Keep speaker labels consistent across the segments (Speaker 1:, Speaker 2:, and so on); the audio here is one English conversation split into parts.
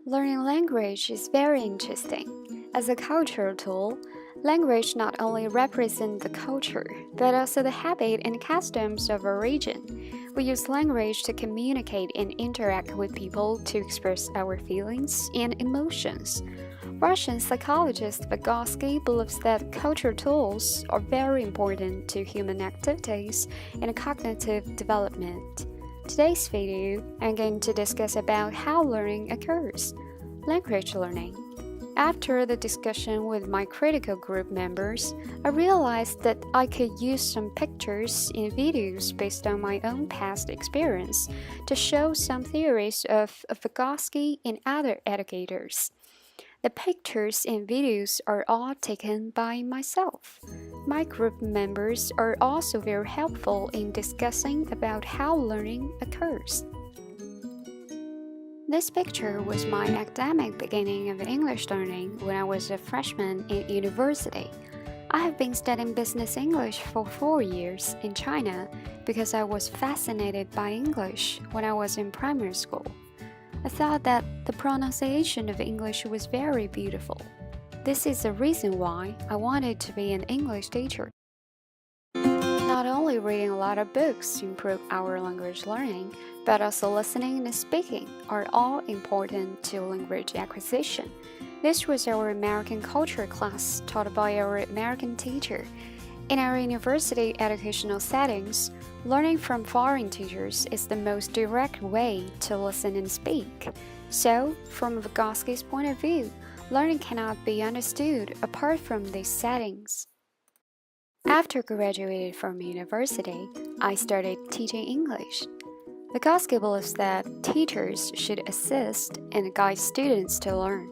Speaker 1: Learning language is very interesting. As a cultural tool, language not only represents the culture, but also the habit and customs of a region. We use language to communicate and interact with people to express our feelings and emotions. Russian psychologist Vygotsky believes that cultural tools are very important to human activities and cognitive development. Today's video, I'm going to discuss about how learning occurs. Language learning. After the discussion with my critical group members, I realized that I could use some pictures and videos based on my own past experience to show some theories of Vygotsky and other educators. The pictures and videos are all taken by myself. My group members are also very helpful in discussing about how learning occurs. This picture was my academic beginning of English learning when I was a freshman in university. I have been studying business English for 4 years in China because I was fascinated by English when I was in primary school. I thought that the pronunciation of English was very beautiful. This is the reason why I wanted to be an English teacher. Not only reading a lot of books improve our language learning, but also listening and speaking are all important to language acquisition. This was our American culture class taught by our American teacher. In our university educational settings, learning from foreign teachers is the most direct way to listen and speak. So, from Vygotsky's point of view, learning cannot be understood apart from these settings. After graduating from university, I started teaching English. Vygotsky believes that teachers should assist and guide students to learn.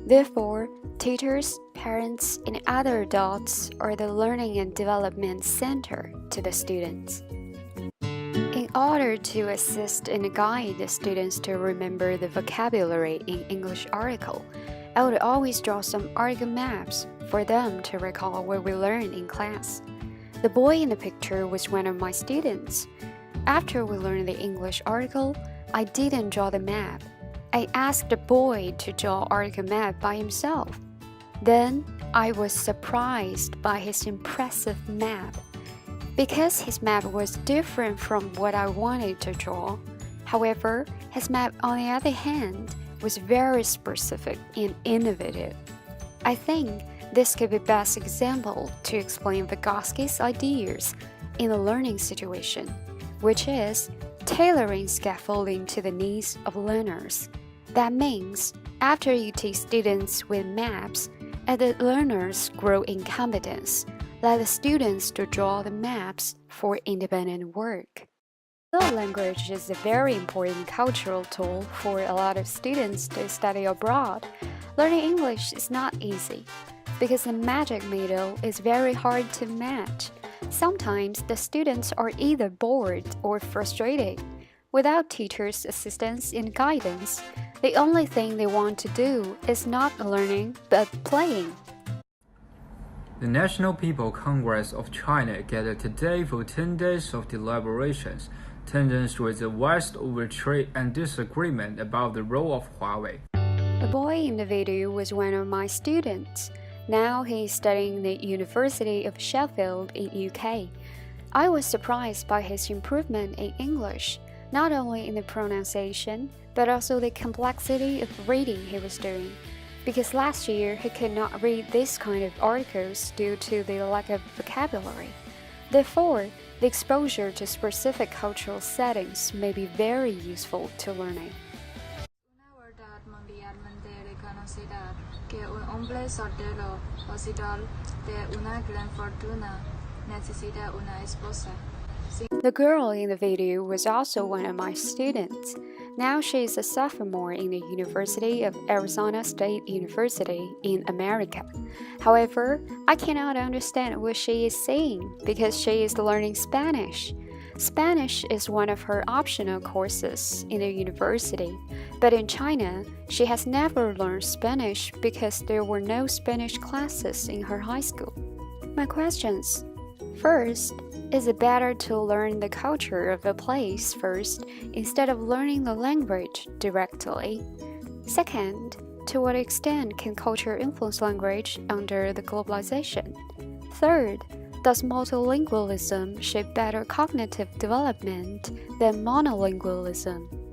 Speaker 1: Therefore, teachers, parents, and other adults are the learning and development center to the students. In order to assist and guide the students to remember the vocabulary in English article, I would always draw some article maps for them to recall what we learned in class. The boy in the picture was one of my students. After we learned the English article, I didn't draw the map. I asked the boy to draw article map by himself. Then I was surprised by his impressive map. Because his map was different from what I wanted to draw, however, his map on the other hand was very specific and innovative. I think this could be best example to explain Vygotsky's ideas in a learning situation, which is tailoring scaffolding to the needs of learners. That means, after you teach students with maps, as the learners grow in competence, let the students to draw the maps for independent work. Though language is a very important cultural tool for a lot of students to study abroad, learning English is not easy, because the magic middle is very hard to match. Sometimes the students are either bored or frustrated. Without teachers' assistance and guidance, the only thing they want to do is not learning but playing.
Speaker 2: The National People Congress of China gathered today for 10 days of deliberations. Tensions with the West over trade and disagreement about the role of Huawei.
Speaker 1: The boy in the video was one of my students. Now he is studying the University of Sheffield in UK. I was surprised by his improvement in English, not only in the pronunciation, but also the complexity of reading he was doing. Because last year he could not read this kind of articles due to the lack of vocabulary. Therefore, the exposure to specific cultural settings may be very useful to learning.
Speaker 3: Una verdad mundial reconocida que un hombre soltero poseedor de una gran fortuna necesita una esposa.
Speaker 1: The girl in the video was also one of my students. Now she is a sophomore in the University of Arizona State University in America. However, I cannot understand what she is saying because she is learning Spanish. Spanish is one of her optional courses in the university, but in China, she has never learned Spanish because there were no Spanish classes in her high school. My questions: first, is it better to learn the culture of a place first instead of learning the language directly? Second, to what extent can culture influence language under the globalization? Third, does multilingualism shape better cognitive development than monolingualism?